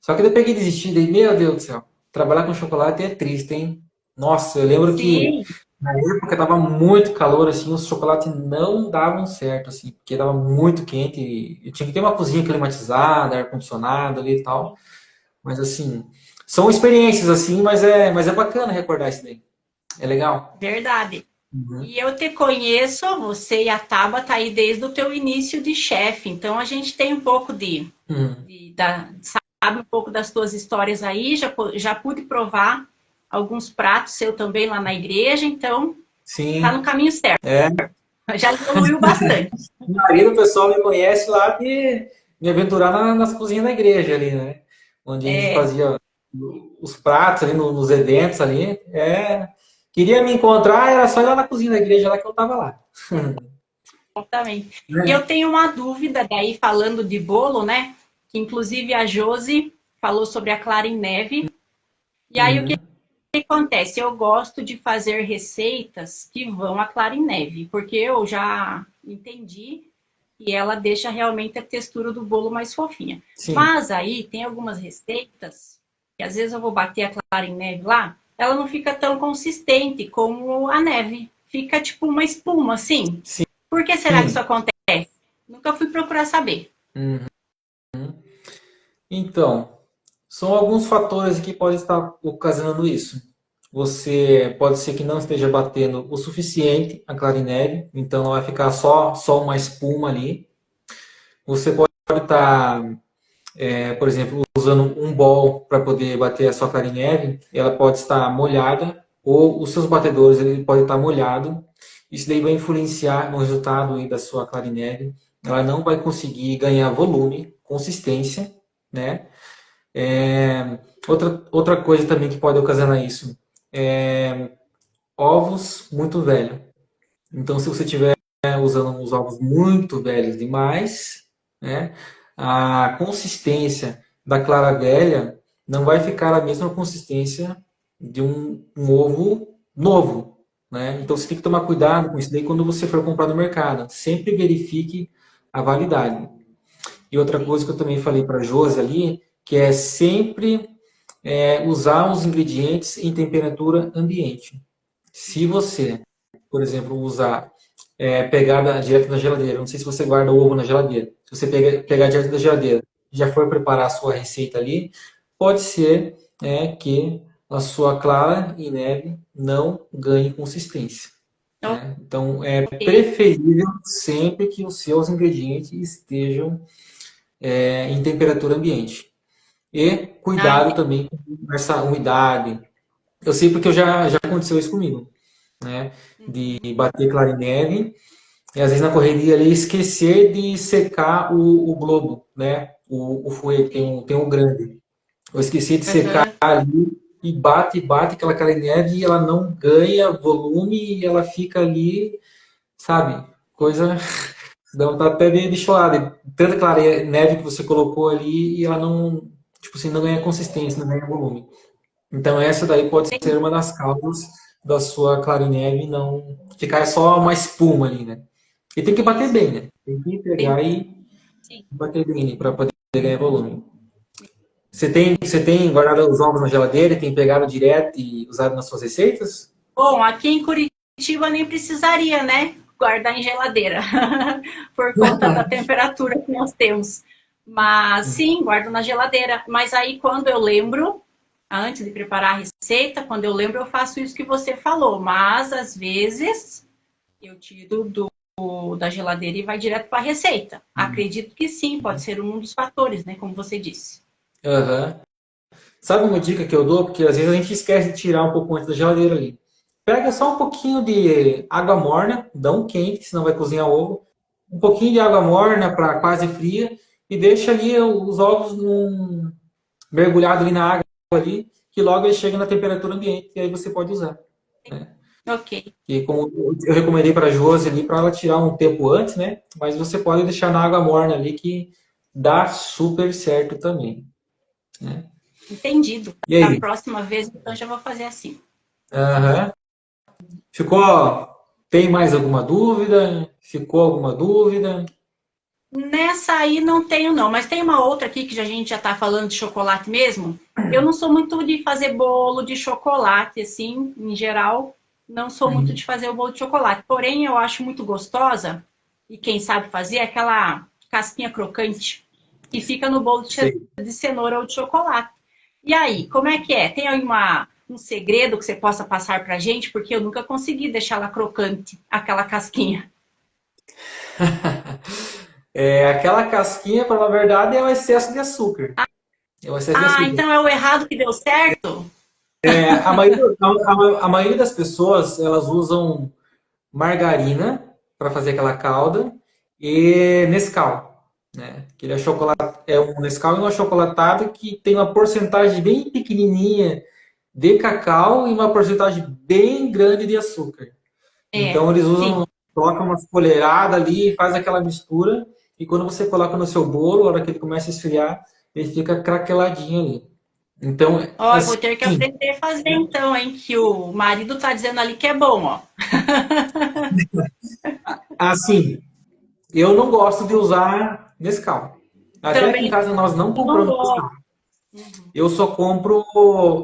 Só que daí eu peguei e desisti, daí, meu Deus do céu, trabalhar com chocolate é triste, hein? Nossa, eu lembro que na época tava muito calor, assim, os chocolates não davam certo, assim, porque tava muito quente e eu tinha que ter uma cozinha climatizada, ar-condicionado ali e tal. Mas assim, são experiências assim, mas é bacana recordar isso daí. É legal. Verdade. E eu te conheço, você e a Tabata aí desde o teu início de chefe, então a gente tem um pouco sabe um pouco das tuas histórias aí, já pude provar alguns pratos seu também lá na igreja, então Sim. tá no caminho certo. Já evoluiu bastante. A maioria do pessoal me conhece lá de me aventurar nas cozinhas da igreja ali, né? Onde a gente fazia os pratos ali nos eventos ali. Queria me encontrar, era só ir lá na cozinha da igreja lá que eu tava lá. Exatamente. E eu tenho uma dúvida daí, falando de bolo, né? Que inclusive a Josi falou sobre a clara em neve. E aí o que acontece? Eu gosto de fazer receitas que vão à clara em neve, porque eu já entendi que ela deixa realmente a textura do bolo mais fofinha. Sim. Mas aí tem algumas receitas que às vezes eu vou bater a clara em neve lá, ela não fica tão consistente como a neve. Fica tipo uma espuma, assim. Sim. Por que será que isso acontece? Nunca fui procurar saber. Então, são alguns fatores que podem estar ocasionando isso. Você pode ser que não esteja batendo o suficiente a clara em neve, então ela vai ficar só uma espuma ali. Você pode estar, por exemplo, usando um bowl para poder bater a sua clara em neve, ela pode estar molhada, ou os seus batedores ele pode estar molhado. Isso daí vai influenciar no resultado aí da sua clara em neve. Ela não vai conseguir ganhar volume, consistência, né? Outra coisa também que pode ocasionar isso é ovos muito velhos. Então, se você estiver usando uns ovos muito velhos demais, né, a consistência da clara velha não vai ficar a mesma consistência de um ovo novo. Né? Então, você tem que tomar cuidado com isso daí quando você for comprar no mercado. Sempre verifique a validade. E outra coisa que eu também falei para a Josi ali, que é sempre usar os ingredientes em temperatura ambiente. Se você, por exemplo, pegar direto da geladeira, não sei se você guarda o ovo na geladeira, se você pegar direto da geladeira, já for preparar a sua receita ali, pode ser que a sua clara em neve não ganhe consistência. né? Então, é preferível sempre que os seus ingredientes estejam em temperatura ambiente. E Ah, cuidado também com essa umidade. Eu sei porque já aconteceu isso comigo, né? De entendi. bater clara em neve e às vezes na correria ali esquecer de secar o globo, né? O fouet, tem um grande. Eu esqueci de secar Aham. ali e bate aquela clara em neve e ela não ganha volume e ela fica ali, sabe? Coisa. Dá vontade até de chorar, tanta clara neve que você colocou ali e ela não, tipo assim, não ganha consistência, não ganha volume. Então essa daí pode ser uma das causas da sua clara em neve não ficar só uma espuma ali, né? E tem que bater Isso. bem, né? Tem que pegar e Entendi. bater bem para poder ganhar volume. Você tem guardado os ovos na geladeira e tem pegado direto e usado nas suas receitas? Bom, aqui em Curitiba nem precisaria, né? Guardar em geladeira, por conta da temperatura que nós temos. Mas sim, guardo na geladeira. Mas aí quando eu lembro, antes de preparar a receita, quando eu lembro, eu faço isso que você falou. Mas às vezes eu tiro da geladeira e vai direto para a receita. Acredito que sim, pode ser um dos fatores, né? Como você disse. Aham. Sabe uma dica que eu dou? Porque às vezes a gente esquece de tirar um pouco antes da geladeira ali. Pega só um pouquinho de água morna, não quente, senão vai cozinhar o ovo. Um pouquinho de água morna para quase fria e deixa ali os ovos mergulhado ali na água ali, que logo ele chega na temperatura ambiente e aí você pode usar, né? Ok. E como eu recomendei para a Josi ali para ela tirar um tempo antes, né? Mas você pode deixar na água morna ali que dá super certo também, né? Entendido. E Da aí? próxima vez, então, já vou fazer assim. Aham. Ficou? Tem mais alguma dúvida? Ficou alguma dúvida? Nessa aí não tenho, não, mas tem uma outra aqui que a gente já está falando de chocolate mesmo. Eu não sou muito de fazer bolo de chocolate, assim, em geral, não sou muito de Uhum. fazer o bolo de chocolate. Porém, eu acho muito gostosa, e quem sabe fazer, é aquela casquinha crocante que fica no bolo Sei. de cenoura ou de chocolate. E aí, como é que é? Tem um segredo que você possa passar pra gente? Porque eu nunca consegui deixar ela crocante, aquela casquinha. Aquela casquinha, na verdade, é o excesso de açúcar. É o excesso de Ah, açúcar. então é o errado que deu certo? A maioria das pessoas, elas usam margarina para fazer aquela calda e Nescau, né? Que ele é um Nescau e um achocolatado que tem uma porcentagem bem pequenininha de cacau e uma porcentagem bem grande de açúcar. É, Então eles sim. usam, colocam umas colheradas ali, faz aquela mistura e quando você coloca no seu bolo, a hora que ele começa a esfriar, ele fica craqueladinho ali. Então, Ó, eu vou ter que assim, aprender a fazer então, hein? Que o marido tá dizendo ali que é bom, ó. assim, eu não gosto de usar Nescau. Até aqui em Também casa nós não não compramos gosto. Nescau. Eu só compro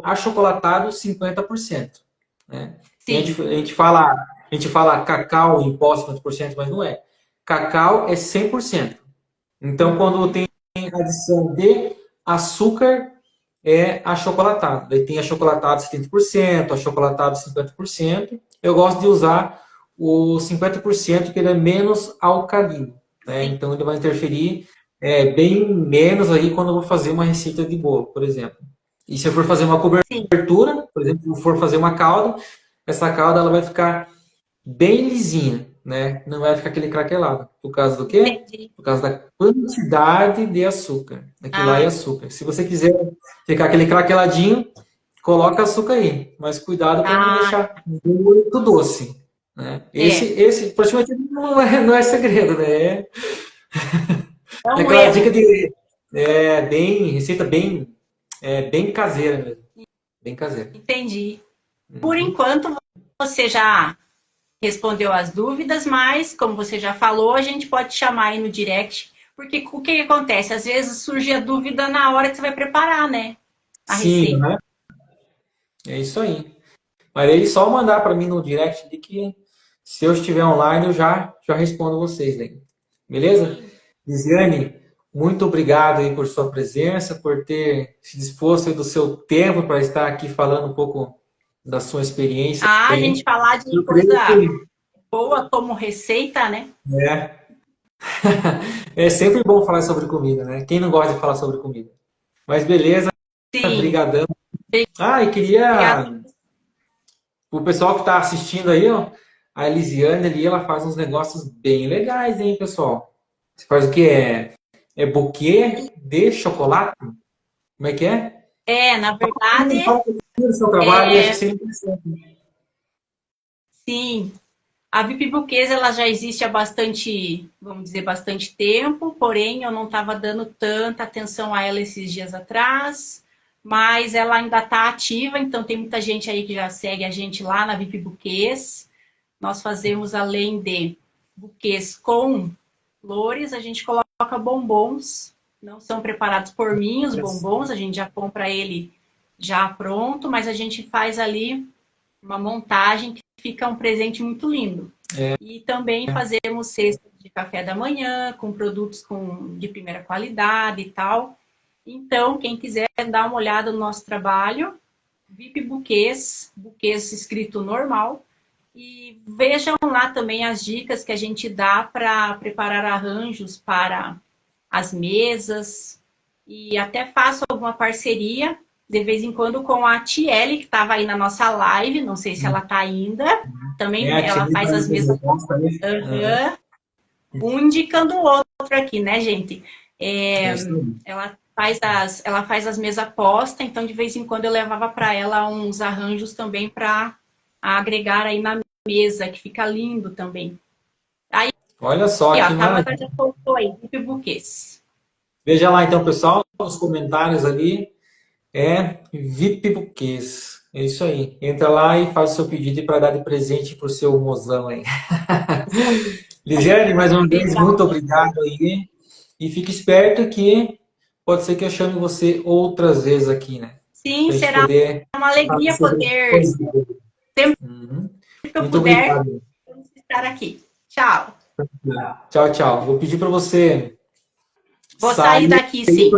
achocolatado 50%, né? Sim. A gente fala cacau em pó 50%, mas não é. Cacau é 100%. Então, quando Uhum. tem adição de açúcar, é achocolatado. Daí tem achocolatado 70%, achocolatado 50%. Eu gosto de usar o 50% que ele é menos alcalino, né? Sim. Então ele vai interferir bem menos aí quando eu vou fazer uma receita de bolo, por exemplo. E se eu for fazer uma Sim. cobertura, por exemplo, se eu for fazer uma calda, essa calda ela vai ficar bem lisinha, né? Não vai ficar aquele craquelado. Por causa do quê? Entendi. Por causa da quantidade de açúcar. Aquilo lá é Ah, açúcar. Se você quiser ficar aquele craqueladinho, coloca açúcar aí. Mas cuidado para não ah, deixar muito doce. Né? é. Praticamente não é segredo, né? É É um aquela dica erro. de receita bem caseira mesmo. Bem caseira. Entendi. Por Uhum. enquanto, você já respondeu as dúvidas, mas, como você já falou, a gente pode chamar aí no direct. Porque o que acontece? Às vezes surge a dúvida na hora que você vai preparar, né? A Sim, receita. né? É isso aí. Mas aí só mandar para mim no direct de que se eu estiver online eu já respondo vocês aí. Beleza? Sim. Lisiane, muito obrigado aí por sua presença, por ter se disposto aí do seu tempo para estar aqui falando um pouco da sua experiência Ah, a gente aí. falar de Eu creio coisa que. boa como receita, né? É. É sempre bom falar sobre comida, né? Quem não gosta de falar sobre comida? Mas beleza, Sim, brigadão. Ah, e queria obrigada. o pessoal que está assistindo aí, ó, a Elisiane ali, ela faz uns negócios bem legais, hein, pessoal? Você faz o que? É buquê de chocolate? Como é que é? Na verdade, Fala um pouquinho do seu trabalho e acho que é, seria interessante. sim, a VIP Bouquets, ela já existe há bastante, vamos dizer, bastante tempo, porém eu não estava dando tanta atenção a ela esses dias atrás, mas ela ainda está ativa, então tem muita gente aí que já segue a gente lá na VIP Bouquets. Nós fazemos, além de buquês com flores, a gente coloca bombons, não são preparados por mim os bombons, a gente já compra ele já pronto, mas a gente faz ali uma montagem que fica um presente muito lindo. E também fazemos cestas de café da manhã, com produtos de primeira qualidade e tal. Então, quem quiser dar uma olhada no nosso trabalho, VIP Buquês, buquês escrito normal, e vejam lá também as dicas que a gente dá para preparar arranjos para as mesas, e até faço alguma parceria de vez em quando com a Tiele, que estava aí na nossa live, não sei se ela está ainda. É Também a tia ela faz as mesas, Aham. um indicando o outro aqui, né, gente? É isso aí. Ela faz as mesas posta, então de vez em quando eu levava para ela uns arranjos também para agregar aí na mesa, que fica lindo também. Aí, Olha só ó, que a Tabata maravilha. já colocou aí, VIP buquês. Veja lá então, pessoal, nos comentários ali. É VIP Buquês. É isso aí. Entra lá e faz o seu pedido para dar de presente pro seu mozão aí. Lisiane, mais uma vez, muito Obrigada. obrigado aí. E fique esperto que pode ser que eu chame você outras vezes aqui, né? Sim, Para a gente será poder uma falar alegria sobre poder, coisas. sempre Uhum. que eu Muito puder, obrigado. estar aqui. Tchau. Tchau, tchau. Vou pedir para você Vou sair sair daqui, aí, sim.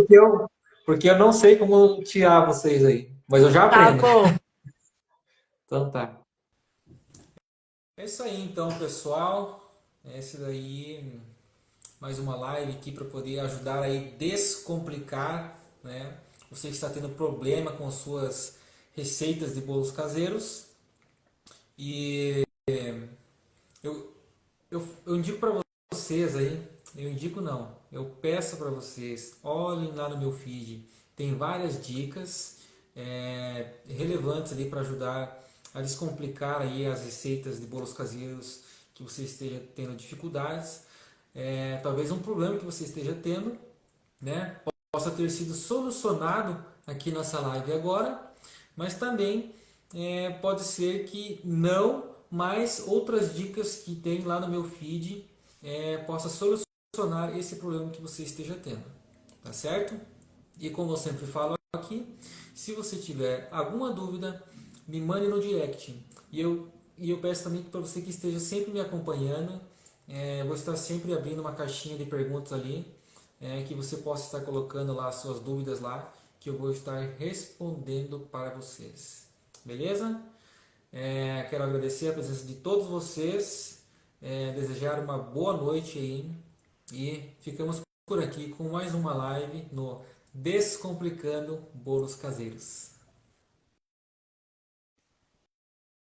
porque eu não sei como tirar vocês aí. Mas eu já Tá aprendo. bom. Então tá. É isso aí então, pessoal. Esse daí, mais uma live aqui para poder ajudar aí descomplicar, né? Você que está tendo problema com suas receitas de bolos caseiros. E eu indico para vocês aí, eu indico não, eu peço para vocês, olhem lá no meu feed, tem várias dicas relevantes ali para ajudar a descomplicar aí as receitas de bolos caseiros que você esteja tendo dificuldades. Talvez um problema que você esteja tendo, né, possa ter sido solucionado aqui nessa live agora, mas também pode ser que não, mas outras dicas que tem lá no meu feed possa solucionar esse problema que você esteja tendo, tá certo? E como eu sempre falo aqui, se você tiver alguma dúvida, me mande no direct. E eu peço também para você que esteja sempre me acompanhando, vou estar sempre abrindo uma caixinha de perguntas ali, que você possa estar colocando lá as suas dúvidas lá, que eu vou estar respondendo para vocês. Beleza? Quero agradecer a presença de todos vocês, desejar uma boa noite aí e ficamos por aqui com mais uma live no Descomplicando Bolos Caseiros.